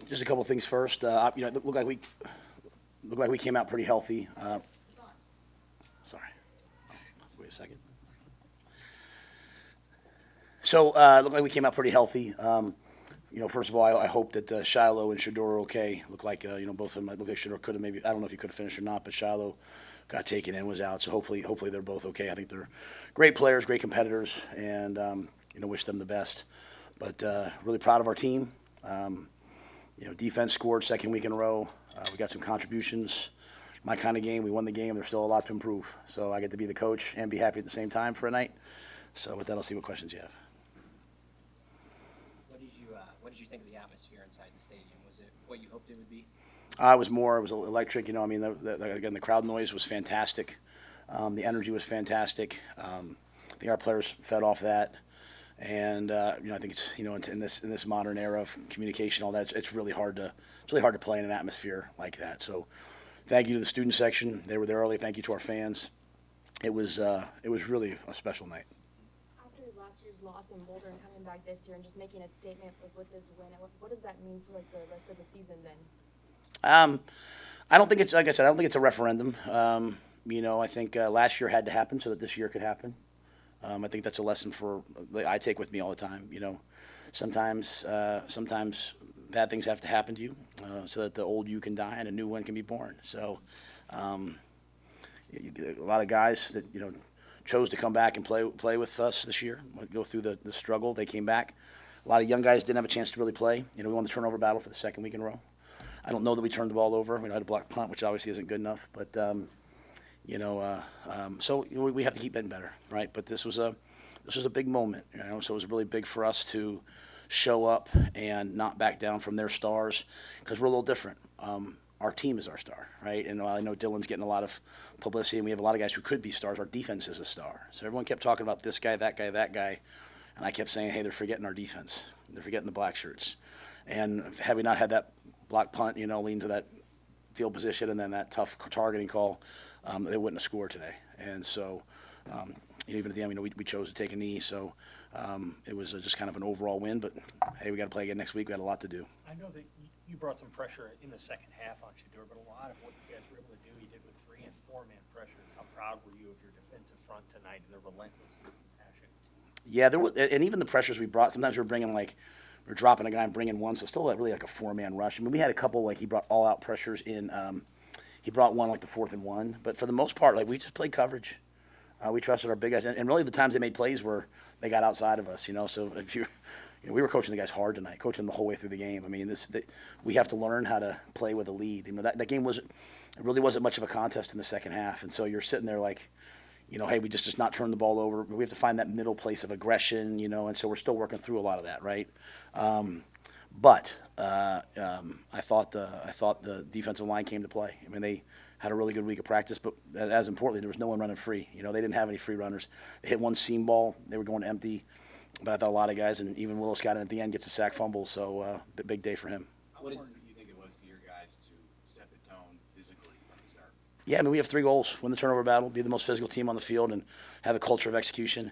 Just a couple of things first. It looked like we came out pretty healthy. Sorry. Wait a second. So it looked like we came out pretty healthy. First of all, I hope that Shiloh and Shador are okay. Looked like both of them. Looked like Shador could have maybe. I don't know if he could have finished or not, but Shiloh got taken in, was out. So hopefully they're both okay. I think they're great players, great competitors, and wish them the best. But really proud of our team. Defense scored second week in a row. We got some contributions. My kind of game. We won the game. There's still a lot to improve. So I get to be the coach and be happy at the same time for a night. So with that, I'll see what questions you have. What did you think of the atmosphere inside the stadium? Was it what you hoped it would be? It was electric. Again, the crowd noise was fantastic. The energy was fantastic. I think our players fed off that. And I think it's in this modern era of communication, all that, it's really hard to play in an atmosphere like that. So, thank you to the student section. They were there early. Thank you to our fans. It was really a special night. After last year's loss in Boulder and coming back this year and just making a statement with this win, what does that mean for the rest of the season then? I don't think it's like I said. I don't think it's a referendum. I think last year had to happen so that this year could happen. I think that's a lesson I take with me all the time. Sometimes bad things have to happen to you so that the old you can die and a new one can be born. So a lot of guys that chose to come back and play with us this year, go through the struggle. They came back. A lot of young guys didn't have a chance to really play. We won the turnover battle for the second week in a row. I don't know that we turned the ball over. We had a block punt, which obviously isn't good enough, but. So we have to keep getting better, right? But this was a big moment, So it was really big for us to show up and not back down from their stars, because we're a little different. Our team is our star, right? And while I know Dylan's getting a lot of publicity, and we have a lot of guys who could be stars, our defense is a star. So everyone kept talking about this guy, that guy, that guy, and I kept saying, hey, they're forgetting our defense. They're forgetting the black shirts. And had we not had that block punt, lean to that field position and then that tough targeting call, they wouldn't have scored today. And so, even at the end, we chose to take a knee. So it was just kind of an overall win. But, hey, we got to play again next week. We got a lot to do. I know that you brought some pressure in the second half on Shador, but a lot of what you guys were able to do, you did with 3- and 4-man pressure. How proud were you of your defensive front tonight and the relentlessness and passion? Yeah, there was, and even the pressures we brought, sometimes we're dropping a guy and bringing one. So still really like a 4-man rush. I mean, we had a couple, he brought all-out pressures in. He brought one the 4th and 1, but for the most part, we just played coverage. We trusted our big guys, and really the times they made plays were they got outside of us. So if we were coaching the guys hard tonight, coaching them the whole way through the game. I mean, we have to learn how to play with a lead. That game really wasn't much of a contest in the second half, and so you're sitting there hey, we just not turn the ball over. We have to find that middle place of aggression, and so we're still working through a lot of that, right? But I thought the defensive line came to play. I mean, they had a really good week of practice, but as importantly, there was no one running free. They didn't have any free runners. They hit one seam ball. They were going empty. But I thought a lot of guys, and even Willis got in at the end, gets a sack fumble. So big day for him. How important do you think it was to your guys to set the tone physically from the start? Yeah, I mean, we have 3 goals: win the turnover battle, be the most physical team on the field, and have a culture of execution.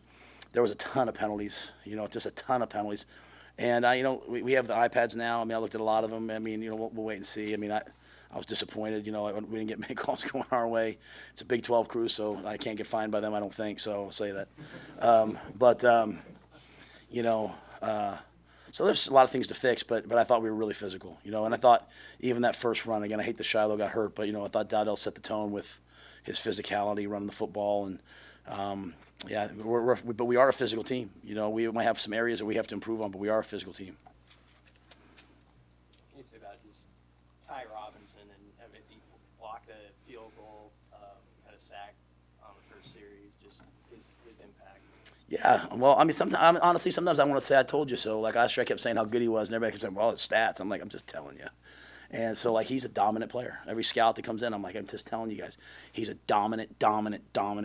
There was a ton of penalties. Just a ton of penalties. And we have the iPads now. I mean, I looked at a lot of them. I mean, we'll wait and see. I mean, I was disappointed. We didn't get many calls going our way. It's a Big 12 crew, so I can't get fined by them, I don't think. So I'll say that. So there's a lot of things to fix, but I thought we were really physical. And I thought even that first run, again, I hate that Shiloh got hurt, but I thought Dowdell set the tone with his physicality, running the football, and but we are a physical team. We might have some areas that we have to improve on, but we are a physical team. Can you say about just Ty Robinson and if he blocked a field goal, had a sack on the first series, just his impact? Yeah, well, I mean, sometimes I want to say I told you so. Last year I kept saying how good he was, and everybody kept saying, well, his stats. I'm just telling you. And so, he's a dominant player. Every scout that comes in, I'm just telling you guys, he's a dominant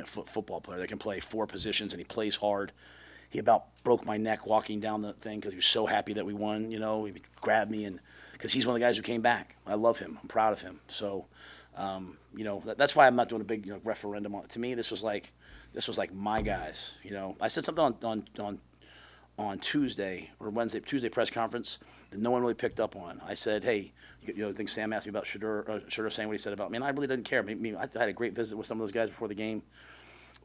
football player that can play 4 positions, and he plays hard. He about broke my neck walking down the thing because he was so happy that we won. He grabbed me, and because he's one of the guys who came back. I love him. I'm proud of him. So, that's why I'm not doing a big referendum on it. To me, this was like my guys. I said something on Tuesday Tuesday press conference that no one really picked up on. I said, hey, I think Sam asked me about Shedeur saying what he said about me, and I really didn't care. I mean, I had a great visit with some of those guys before the game.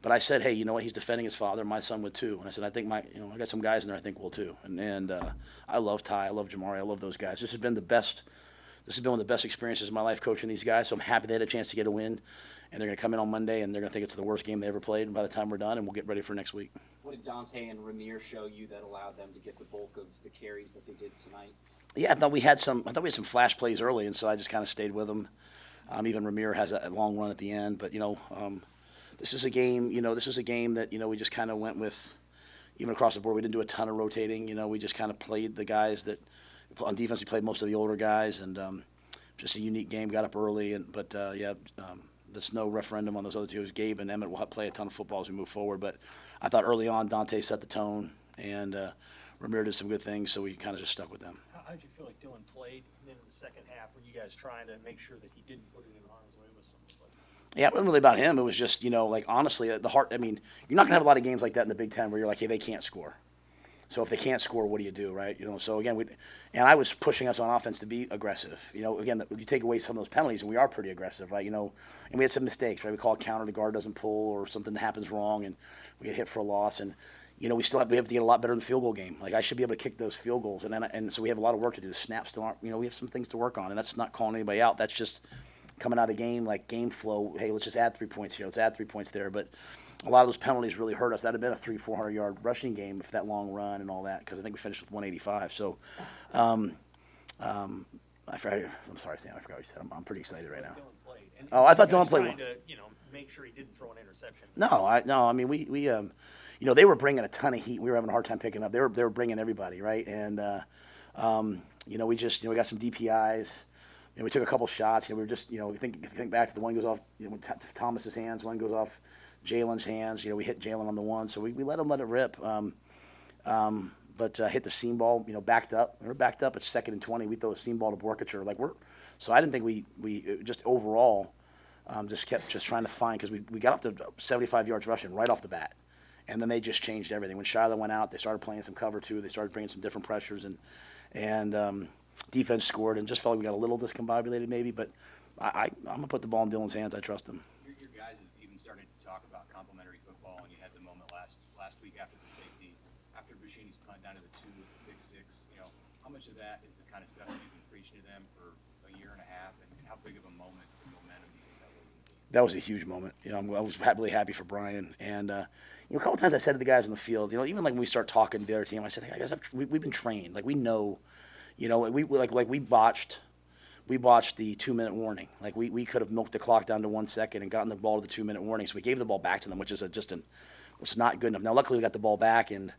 But I said, hey, you know what? He's defending his father. My son would too. And I said, I think I got some guys in there I think will too. And I love Ty. I love Jamari. I love those guys. This has been one of the best experiences of my life coaching these guys. So I'm happy they had a chance to get a win. And they're going to come in on Monday, and they're going to think it's the worst game they ever played by the time we're done, and we'll get ready for next week. What did Dante and Ramir show you that allowed them to get the bulk of the carries that they did tonight? Yeah, I thought we had some flash plays early, and so I just kind of stayed with them. Even Ramir has that long run at the end. But, this is a game, that, we just kind of went with, even across the board, we didn't do a ton of rotating. We just kind of played the guys that, on defense, we played most of the older guys, and just a unique game, got up early. But there's no referendum on those other two. Gabe and Emmett will play a ton of football as we move forward. But I thought early on, Dante set the tone, and Ramir did some good things, so we kind of just stuck with them. How did you feel like Dylan played? And then in the second half, were you guys trying to make sure that he didn't put it in harm's way with some of the Yeah, it wasn't really about him. It was just, honestly, the heart. I mean, you're not going to have a lot of games like that in the Big Ten where you're like, hey, they can't score. So if they can't score, what do you do, right? So again, I was pushing us on offense to be aggressive. Again, you take away some of those penalties, and we are pretty aggressive, right? And we had some mistakes, right? We call a counter, the guard doesn't pull, or something happens wrong, and we get hit for a loss. And we have to get a lot better in the field goal game. Like I should be able to kick those field goals, and so we have a lot of work to do. The snaps still aren't. We have some things to work on, and that's not calling anybody out. That's just coming out of the game, like game flow. Hey, let's just add 3 points here. Let's add 3 points there, but. A lot of those penalties really hurt us. That'd have been a 300-400 yard rushing game if that long run and all that, because I think we finished with 185. So, I'm sorry, Sam. I forgot what you said. I'm pretty excited right now. Dylan played. And I thought you guys Dylan played trying to, make sure he didn't throw an interception. No. I mean, we they were bringing a ton of heat. We were having a hard time picking up. They were bringing everybody, right? And we got some DPIs. We took a couple shots. We were just, think back to the one goes off, Thomas's hands. One goes off Jalen's hands. We hit Jalen on the one, so we let him let it rip. But hit the seam ball. Backed up. We were backed up. It's 2nd and 20. We throw a seam ball to Borkacher. So I didn't think we just overall just kept trying to find, because we got up to 75 yards rushing right off the bat, and then they just changed everything. When Shiloh went out, they started playing some cover too. They started bringing some different pressures, and defense scored, and just felt like we got a little discombobulated maybe. But I'm gonna put the ball in Dylan's hands. I trust him. Your guys have even started to talk about complementary football, and you had the moment last week after the safety, after Bushini's punt down to the 2 with the big 6. How much of that is the kind of stuff that you've been preaching to them for a year and a half, and how big of a moment and momentum do you think that was? That was a huge moment. I was really happy for Brian, and a couple times I said to the guys in the field, even like when we start talking to the other team, I said, hey guys, we've been trained, like we know. We botched the 2-minute warning. Like we could have milked the clock down to 1 second and gotten the ball to the 2-minute warning. So we gave the ball back to them, which is was not good enough. Now luckily we got the ball back, and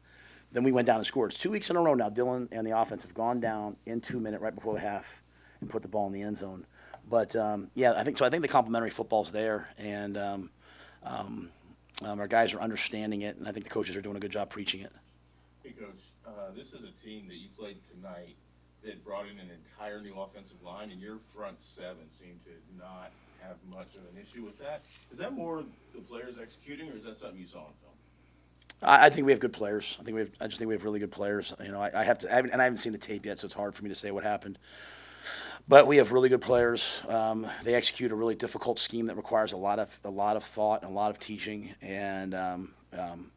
then we went down and scored. It's 2 weeks in a row now. Dylan and the offense have gone down in 2 minutes right before the half and put the ball in the end zone. But I think the complementary football's there, and our guys are understanding it, and I think the coaches are doing a good job preaching it. Hey Coach, this is a team that you played tonight that brought in an entire new offensive line, and your front 7 seemed to not have much of an issue with that. Is that more the players executing, or is that something you saw in film? I think we have good players. I just think we have really good players. I haven't seen the tape yet, so it's hard for me to say what happened. But we have really good players. They execute a really difficult scheme that requires a lot of thought and a lot of teaching. And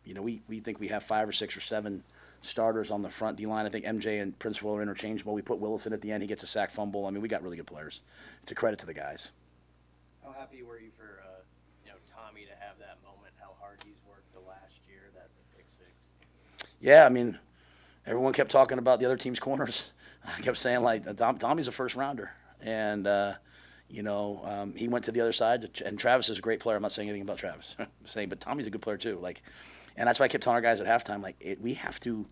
we think we have 5 or 6 or 7 starters on the front D line. I think MJ and Prince Will are interchangeable. We put Willis in at the end. He gets a sack fumble. I mean, we got really good players. It's a credit to the guys. How happy were you for Tommy to have that moment? How hard he's worked the last year, that pick 6. Yeah, I mean, everyone kept talking about the other team's corners. I kept saying Tommy's a first rounder, and he went to the other side. And Travis is a great player. I'm not saying anything about Travis. I'm saying, but Tommy's a good player too. And that's why I kept telling our guys at halftime, we have to.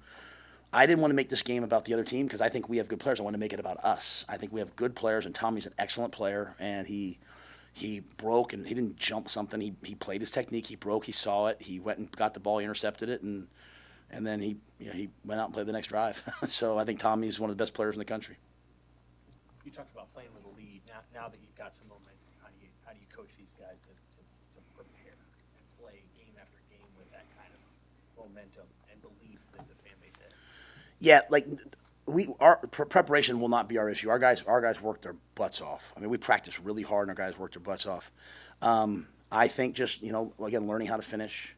I didn't want to make this game about the other team because I think we have good players. I want to make it about us. I think we have good players, and Tommy's an excellent player. And he broke, and he didn't jump something. He played his technique. He broke. He saw it. He went and got the ball. He intercepted it, and then he went out and played the next drive. So I think Tommy's one of the best players in the country. You talked about playing with a lead. Now that you've got some momentum, how do you coach these guys to prepare and play game after game with that kind of momentum and belief that the fan base has? Yeah, like our preparation will not be our issue. Our guys worked their butts off. I mean, we practiced really hard, and our guys worked their butts off. I think just again learning how to finish.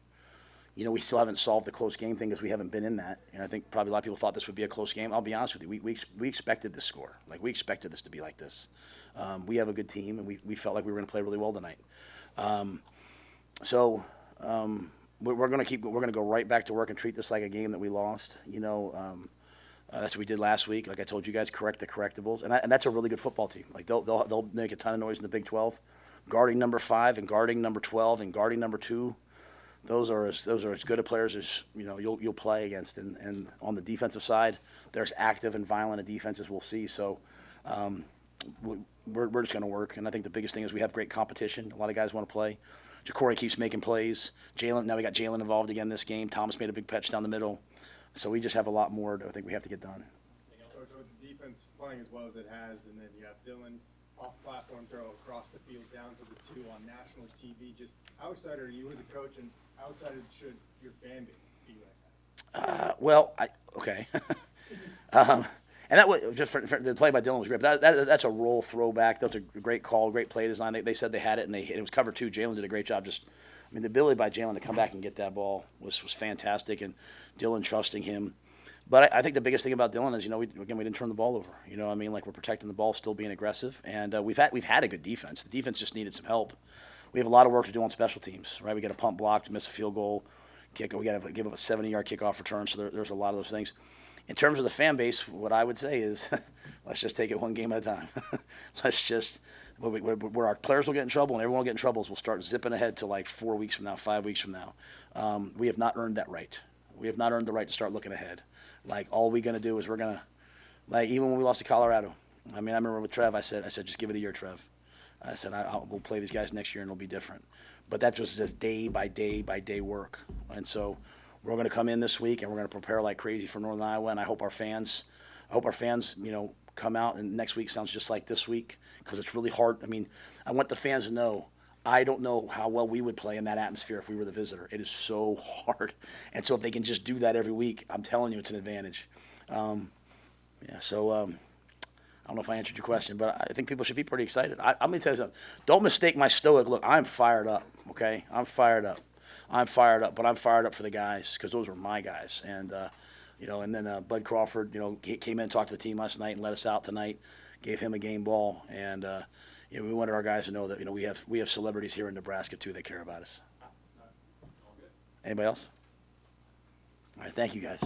We still haven't solved the close game thing because we haven't been in that. And I think probably a lot of people thought this would be a close game. I'll be honest with you, we expected this score. Like we expected this to be like this. We have a good team, and we felt like we were going to play really well tonight. So we're going to go right back to work and treat this like a game that we lost. That's what we did last week. Like I told you guys, correct the correctables, and that's a really good football team. Like they'll make a ton of noise in the Big 12, guarding number 5 and guarding number 12 and guarding number 2. Those are as good a players as you'll play against. And on the defensive side, they're as active and violent a defense as we'll see. So we're just going to work. And I think the biggest thing is we have great competition. A lot of guys want to play. Ja'Cory keeps making plays. Now we got Jalen involved again this game. Thomas made a big catch down the middle. So we just have a lot more I think we have to get done. Coach, with the defense playing as well as it has, and then you have Dylan off-platform throw across the field down to the 2 on national TV. Just how excited are you as a coach, and how excited should your fan base be right now? Okay. And that was just for the play by Dylan was great. But that's a roll throwback. That was a great call, great play design. They said they had it, and it was cover 2. Jalen did a great job. The ability by Jalen to come back and get that ball was fantastic, and Dylan trusting him. But I think the biggest thing about Dylan is, we didn't turn the ball over. We're protecting the ball, still being aggressive, and we've had a good defense. The defense just needed some help. We have a lot of work to do on special teams, right? We got a punt blocked, miss a field goal, kick. We got to give up a 70-yard kickoff return. So there's a lot of those things. In terms of the fan base, what I would say is, let's just take it one game at a time. Let's just where our players will get in trouble and everyone will get in trouble is we'll start zipping ahead to like 4 weeks from now, 5 weeks from now. We have not earned that right. We have not earned the right to start looking ahead. Like all we're gonna do is even when we lost to Colorado. I remember with Trev, I said just give it a year, Trev. I said we'll play these guys next year and it'll be different. But that was just day by day by day work. And so we're going to come in this week and we're going to prepare like crazy for Northern Iowa. And I hope our fans, come out and next week sounds just like this week because it's really hard. I want the fans to know I don't know how well we would play in that atmosphere if we were the visitor. It is so hard. And so if they can just do that every week, I'm telling you it's an advantage. I don't know if I answered your question, but I think people should be pretty excited. I'm going to tell you something. Don't mistake my stoic look. I'm fired up, okay? I'm fired up, but I'm fired up for the guys because those were my guys. And, and then Bud Crawford, he came in and talked to the team last night and let us out tonight, gave him a game ball. And, we wanted our guys to know that, we have celebrities here in Nebraska, too, that care about us. Anybody else? All right, thank you, guys.